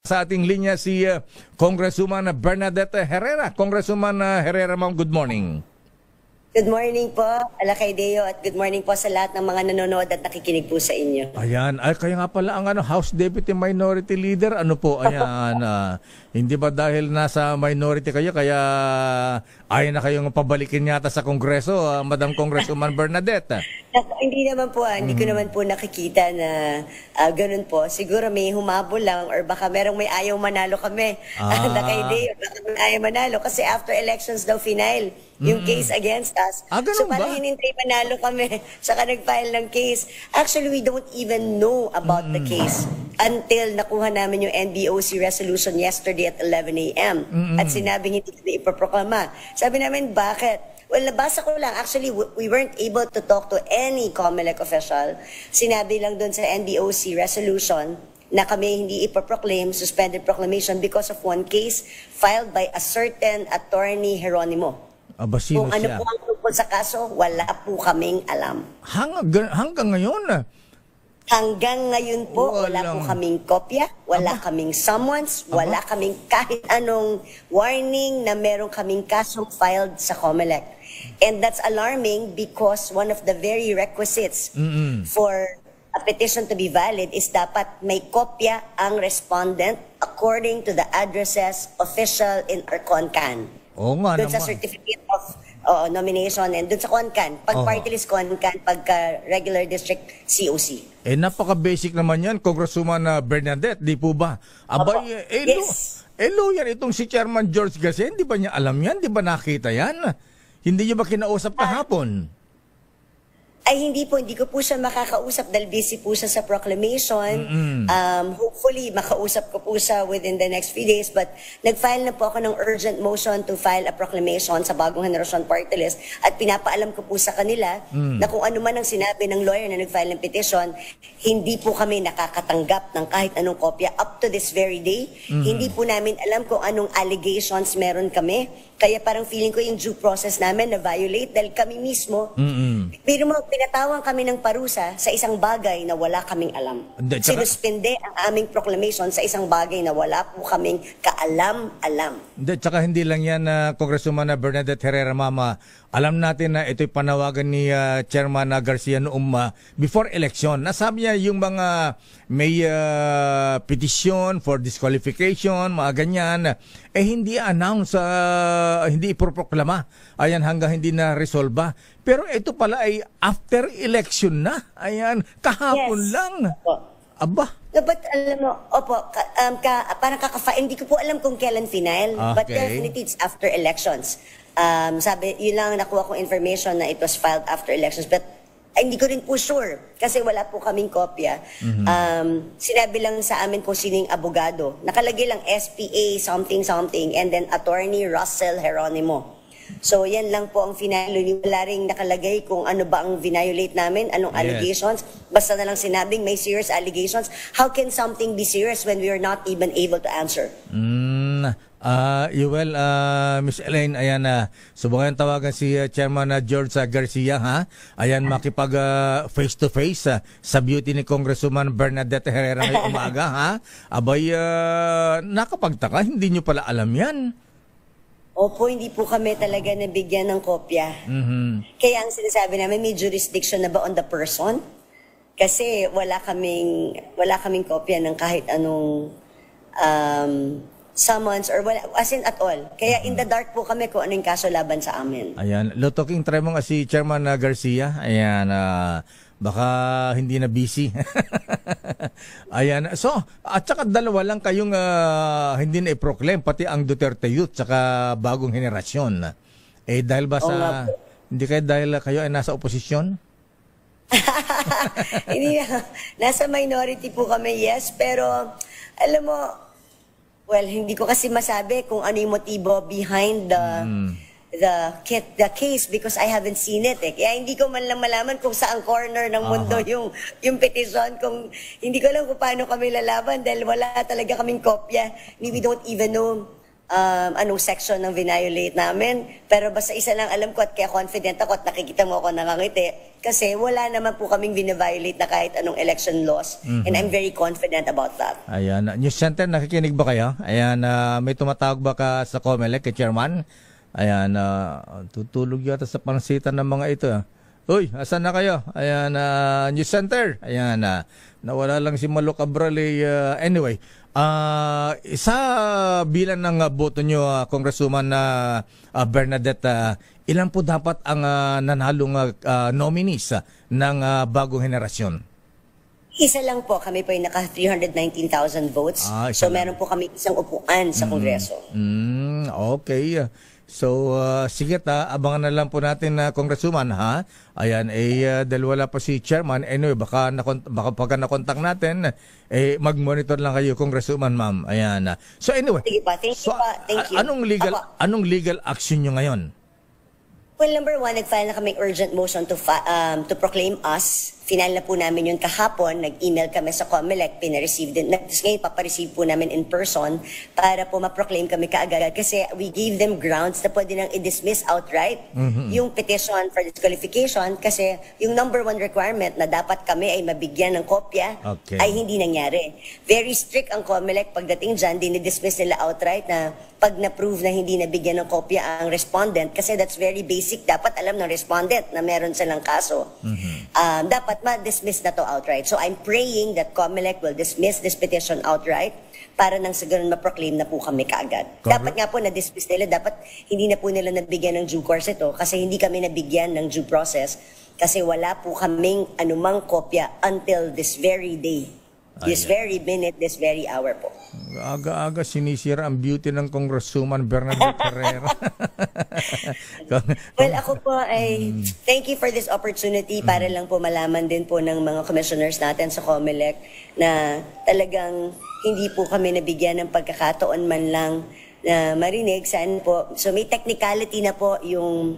Sa ating linya si Congresswoman Bernadette Herrera. Congresswoman Herrera, ma'am, good morning. Good morning po, Alakaideo, at good morning po sa lahat ng mga nanonood at nakikinig po sa inyo. Ayan, ay kaya nga pala ang House Deputy Minority Leader, ano po, ayan, hindi ba dahil nasa minority kayo, kaya ayaw na kayong pabalikin yata sa Kongreso, Madam Congresswoman Bernadette? Hindi naman po, hindi ko naman po nakikita na ganun po. Siguro may humabol lang or baka merong may ayaw manalo kami. Alakaideo, baka may ayaw manalo kasi after elections daw final yung case against us. So parang hinintay manalo kami, saka nag-file ng case. Actually, we don't even know about the case until nakuha namin yung NBOC resolution yesterday at 11 a.m. At sinabing hindi kami ipaproklama. Sabi namin, bakit? Well, nabasa ko lang. Actually, we weren't able to talk to any COMELEC official. Sinabi lang doon sa NBOC resolution na kami hindi ipaproclaim suspended proclamation because of one case filed by a certain attorney Geronimo. Kung ano po ang tungkol sa kaso, wala po kaming alam. Hanggang ngayon? Hanggang ngayon po, wala po kaming kopya, wala kaming summons, wala kaming kahit anong warning na meron kaming kasong filed sa COMELEC. And that's alarming because one of the very requisites for a petition to be valid is dapat may kopya ang respondent according to the addresses official in our CONCAN. Oo nga doon naman. Sa certificate of nomination and doon sa CONCAN, pag party list CONCAN, pagka regular district COC. Napaka-basic naman yan, Congresswoman Bernadette, di po ba? Abay, yes. Yan itong si Chairman George Garcia, hindi ba niya alam yan? Di ba nakita yan? Hindi niya ba kinausap kahapon? Ay hindi ko po siya makakausap dahil busy po siya sa proclamation. Hopefully makausap ko po siya within the next few days, but nag-file na po ako ng urgent motion to file a proclamation sa Bagong Henerasyon Party List at pinapaalam ko po sa kanila na kung ano man ang sinabi ng lawyer na nag-file ng petition, hindi po kami nakakatanggap ng kahit anong kopya up to this very day. Hindi po namin alam kung anong allegations meron kami. Kaya parang feeling ko yung due process namin na violate dahil kami mismo, pero pinatawang kami ng parusa sa isang bagay na wala kaming alam. Sinuspende ang aming proclamation sa isang bagay na wala po kaming kaalam-alam. Tsaka hindi lang yan, Congresswoman Bernadette Herrera, Mama. Alam natin na ito'y panawagan ni Chairman Garcia noong before election. Nasabi niya yung mga may petition for disqualification, mga ganyan, hindi announce, hindi iproproklama. Ayan, hanggang hindi na resolba. Pero ito pala ay after election na. Ayan, kahapon lang. Aba. But alam mo, parang hindi ko po alam kung kailan final, but definitely it's after elections. Sabi, yun lang nakuha kong information na it was filed after elections, but hindi ko rin po sure kasi wala po kaming kopya. Sinabi lang sa amin kung sino yung abogado. Nakalagay lang SPA something and then attorney Russell Geronimo. So yan lang po ang finalo. Wala rin nakalagay kung ano ba ang violate namin, anong allegations. Basta na lang sinabing may serious allegations. How can something be serious when we are not even able to answer? Miss Elaine, ayan, subukan tawagan si Chairman George Garcia, ha? Ayan, makipag face-to-face sa beauty ni Congresswoman Bernadette Herrera ngayong umaga, ha? Abay, nakapagtaka, hindi nyo pala alam yan. Opo, hindi po kami talaga nabigyan ng kopya. Kaya ang sinasabi namin, may jurisdiction na ba on the person? Kasi wala kaming kopya ng kahit anong summons or wala, as in at all. Kaya in the dark po kami kung ano yung kaso laban sa amin. Ayan, lutoking try mo nga si Chairman Garcia. Ayan, baka hindi na busy. Ayan. So, at saka dalawa lang kayong hindi na i-proclaim, pati ang Duterte Youth, saka Bagong Henerasyon. Dahil ba sa, hindi kayo dahil kayo ay nasa oposisyon? Hindi na. Nasa minority po kami, yes. Pero, alam mo, well, hindi ko kasi masabi kung ano yung motibo behind the case because I haven't seen it. Kaya hindi ko man lang malaman kung saang corner ng mundo yung petition. Kung hindi ko alam kung paano kami lalaban dahil wala talaga kaming kopya. We don't even know anong section ng violate namin. Pero basta isa lang alam ko at kaya confident ako at nakikita mo ako nangangiti kasi wala naman po kaming violate na kahit anong election laws. And I'm very confident about that. Ayan. News Center, nakikinig ba kayo? Ayan, may tumatawag ba ka sa COMELEC, kay Chairman? Ayan, tutulog yata sa pansitan ng mga ito. Uy, asan na kayo? Ayan, News Center. Ayan, nawala lang si Malo Cabral. Anyway, isa bilang ng boto nyo, Congresswoman Bernadette, ilan po dapat ang nanalong nominees ng bagong henerasyon? Isa lang po, kami po ay naka 319,000 votes. So meron po kami isang upuan sa Kongreso. Okay. So, sige abangan na lang po natin na Congresswoman, ha? Ayan, dahil wala pa si Chairman. Anyway, baka pagka nakontak natin, mag-monitor lang kayo, Congresswoman, ma'am. Ayan. So, anyway. Sige pa, thank you pa. Thank you. Anong legal action nyo ngayon? Well, number one, nag-file na kaming urgent motion to proclaim us. Final na po namin yun kahapon. Nag-email kami sa COMELEC, pinareceive din. Ngayon, papareceive po namin in person para po ma-proclaim kami kaagad. Kasi we gave them grounds na pwede nang i-dismiss outright yung petition for disqualification kasi yung number one requirement na dapat kami ay mabigyan ng kopya ay hindi nangyari. Very strict ang COMELEC pagdating dyan, dinidismiss nila outright na pag na-prove na hindi nabigyan ng kopya ang respondent kasi that's very basic. Dapat alam ng respondent na meron silang kaso. Dapat ma-dismiss na to outright. So I'm praying that COMELEC will dismiss this petition outright para nang sa ganun ma-proclaim na po kami kaagad. Dapat nga po na-dismiss nila, dapat hindi na po nila nabigyan ng due course ito kasi hindi kami nabigyan ng due process kasi wala po kaming anumang kopya until this very day. This very minute, this very hour po. Aga-aga sinisira ang beauty ng Congresswoman Bernadette Herrera. Well, ako po ay thank you for this opportunity para lang po malaman din po ng mga commissioners natin sa COMELEC na talagang hindi po kami nabigyan ng pagkakataon man lang na marinig. Saan po? So may technicality na po yung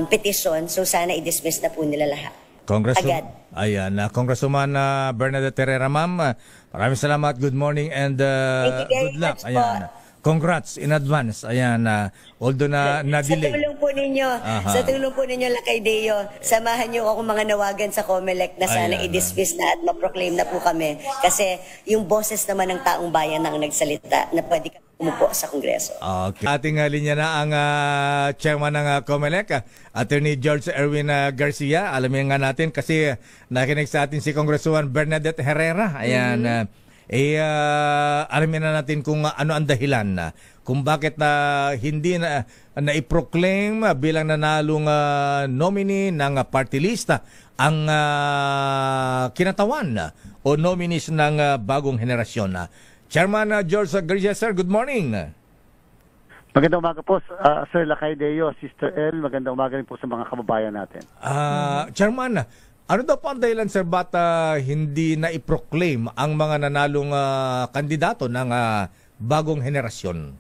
petition. So sana i-dismiss na po nila lahat. Congresswoman Bernadette Herrera, ma'am. Maraming salamat. Good morning and good luck. Ayan. Congrats in advance. Ayan, although na-delay. Sa tulong po ninyo, Lakay Deo, samahan niyo ako mga nawagan sa COMELEC na sana i-dismiss na at ma-proclaim na po kami. Kasi yung boses naman ng taong bayan ang nagsalita na pwede kami umupo sa Kongreso. Okay. Ating linya na ang chairman ng COMELEC, Attorney George Erwin Garcia. Alamin nga natin kasi nakinig sa atin si Congresswoman Bernadette Herrera. Ayan, alamin na natin kung ano ang dahilan kung bakit hindi na-proclaim bilang nanalong nominee ng party list ang kinatawan o nominees ng bagong henerasyon. Chairman George Garcia, sir, good morning. Magandang umaga po, Sir Lakay Deo, Sister El. Magandang umaga rin po sa mga kababayan natin. Chairman, ano daw po ang dahilan, sir, ba't hindi na i-proclaim ang mga nanalong kandidato ng bagong henerasyon?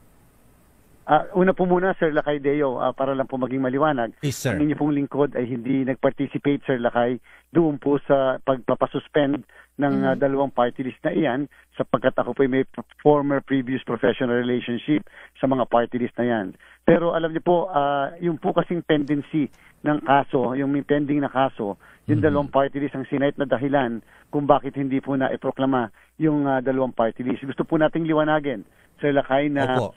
Una po muna, Sir Lakay Deo, para lang po maging maliwanag. Yes, sir. Ang inyo pong lingkod ay hindi nag-participate, Sir Lakay, doon po sa pagpapasuspend ng dalawang party list na iyan sapagkat ako po may former previous professional relationship sa mga party list na yan. Pero alam niyo po, yung po kasing pendency ng kaso, yung may pending na kaso, yung dalawang party list ang sinait na dahilan kung bakit hindi po na iproklama yung dalawang party list. Gusto po nating liwanagin, Sir Lakay, na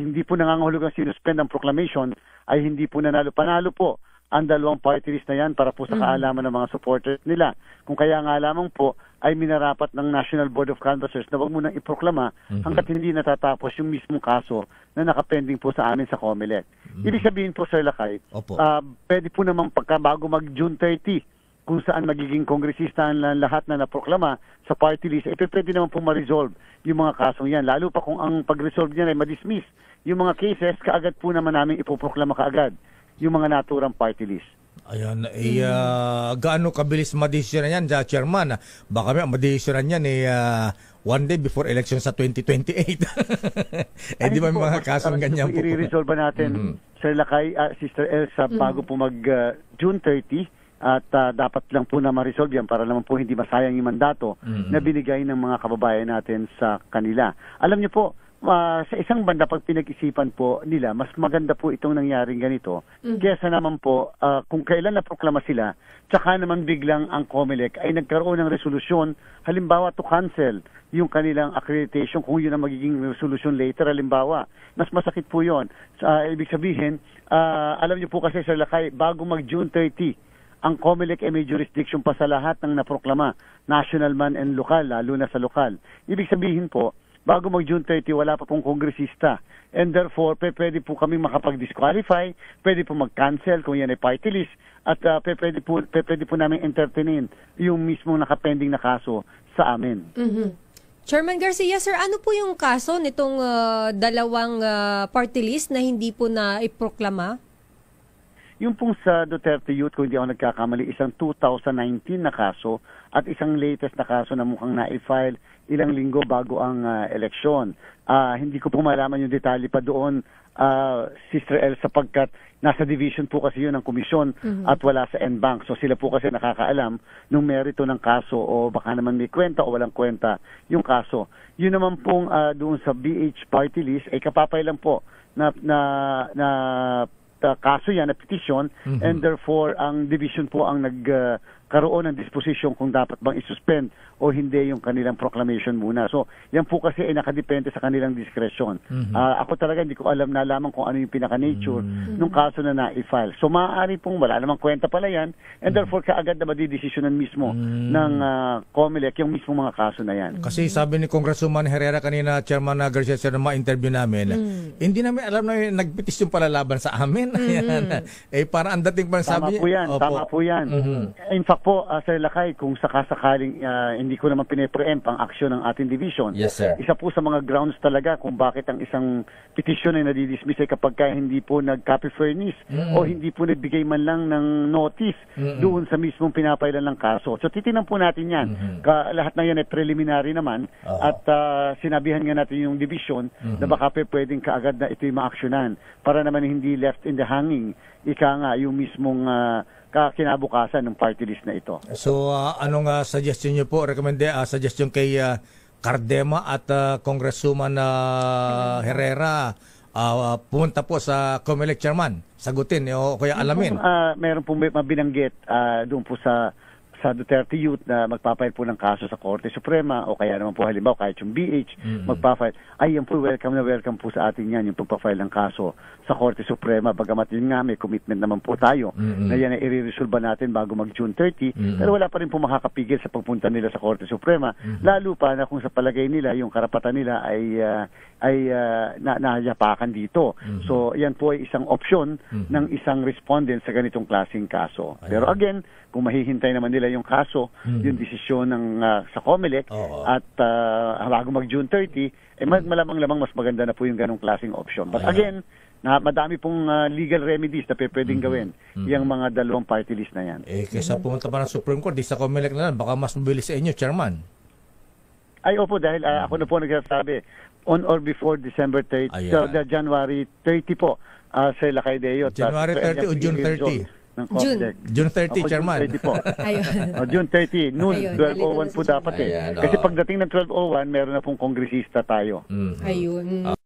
hindi po nangangahulugang sinuspend ang proclamation ay hindi po nanalo. Panalo po ang dalawang party list na yan para po sa kaalaman ng mga supporters nila. Kung kaya nga lamang po ay minarapat ng National Board of Canvassers na wag mo nang iproklama hanggat hindi natatapos yung mismong kaso na nakapending po sa amin sa COMELEC. Ibig sabihin po, Sir Lakay, pwede po namang bago mag-June 30, kung saan magiging kongresista ang lahat na naproklama sa party list, pwede naman po ma-resolve yung mga kasong yan. Lalo pa kung ang pag-resolve niyan ay ma-dismiss yung mga cases, kaagad po naman namin ipoproklama kaagad yung mga naturang party list. Ayan, gaano kabilis madesisyonan yan, Chairman? Baka may madesisyonan yan one day before election sa 2028. Di ba may mga kasong ganyan po? I-resolve ba natin, Sir Lakay, Sister Elsa, bago po mag-June 30, at dapat lang po na ma-resolve yan para naman po hindi masayang yung mandato na binigay ng mga kababayan natin sa kanila. Alam niyo po, sa isang banda, pag pinag-isipan po nila, mas maganda po itong nangyaring ganito. Kesa naman po, kung kailan naproklama sila, tsaka naman biglang ang COMELEC ay nagkaroon ng resolusyon, halimbawa to cancel yung kanilang accreditation, kung yun ang magiging resolusyon later, halimbawa. Mas masakit po yun. Ibig sabihin, alam niyo po kasi, Sir Lakay, bago mag-June 30, ang COMELEC ay may jurisdiction pa sa lahat ng naproklama, national man and local, lalo na sa lokal. Ibig sabihin po, bago mag-June 30, wala pa pong kongresista. And therefore, pwede po kami makapag-disqualify, pwede po mag-cancel kung yan ay party list, at pwede po namin entertainin yung mismong nakapending na kaso sa amin. Chairman Garcia, sir, ano po yung kaso nitong dalawang party list na hindi po na iproklama? Yung pong sa Duterte Youth, kung hindi ako nagkakamali, isang 2019 na kaso at isang latest na kaso na mukhang na-file ilang linggo bago ang eleksyon. Hindi ko po malaman yung detalye pa doon, Sister El, sapagkat nasa division po kasi yun ng komisyon at wala sa NBank. So sila po kasi nakakaalam nung merito ng kaso o baka naman may kwenta o walang kwenta yung kaso. Yun naman pong doon sa BH party list ay kapapay lang po na kaso yan na petition and therefore ang division po ang nagkaroon ng disposition kung dapat bang isuspend o hindi yung kanilang proclamation muna. So yan po kasi ay nakadepende sa kanilang discretion. Ako talaga hindi ko nalaman kung ano yung pinaka-nature nung kaso na na-file. So maaari pong wala namang kwenta pala yan and therefore kaagad na madidesisyonan mismo ng COMELEC yung mismong mga kaso na yan. Kasi sabi ni Congresswoman Herrera kanina, Chairman Garcia, sa ma-interview namin, hindi namin alam na nagpetisyon pala laban sa amin. Para ang dating pa sabi niya. Tama po yan. In fact po, Sir Lakay, kung sakasakaling hindi ko naman pine-preempt ang aksyon ng ating division. Yes, sir. Isa po sa mga grounds talaga kung bakit ang isang petition ay nadidismiss ay kapag hindi po nag-copy furnish o hindi po nagbigay man lang ng notice doon sa mismong pinapailan ng kaso. So titingnan po natin yan. Lahat na yan ay preliminary naman at sinabihan nga natin yung division na baka pwedeng kaagad na ito'y ma-aksyonan para naman hindi left in the hanging. Ika nga yung mismong kinabukasan ng party list na ito. So, anong suggestion niyo po? Suggestion kay Cardema at Congresswoman Herrera, pumunta po sa COMELEC chairman, sagutin o kaya alamin. Meron po binanggit doon po sa Duterte Youth na magpapile po ng kaso sa Korte Suprema o kaya naman po halimbawa kahit yung BH magpapile. Ay, yan po welcome na welcome po sa atin yan, yung pagpapile ng kaso sa Korte Suprema. Bagamat yun nga, may commitment naman po tayo na yan ay i-resolve natin bago mag-June 30. Pero wala pa rin po makakapigil sa pagpunta nila sa Korte Suprema. Lalo pa na kung sa palagay nila, yung karapatan nila ay nayapakan dito. So, yan po ay isang opsyon ng isang respondent sa ganitong klaseng kaso. Pero again, kung mahihintay naman nila yung kaso, yung desisyon ng sa COMELEC at bago mag-June 30, malamang-lamang mas maganda na po yung ganong klaseng option. But again, madami pong legal remedies na pwedeng gawin yung mga dalawang party list na yan. Kaysa pumunta pa ng Supreme Court, di sa COMELEC na lang, baka mas mabilis sa inyo, Chairman. Ay, opo, dahil ako na po nagsasabi, on or before December 30, January 30 po, sa Lacaydeo. January 30 o June 30? June 30, Chairman. June 30 po. June 30, noon, 12:01 po dapat eh. Kasi pagdating ng 12:01, meron na pong kongresista tayo. Ayun.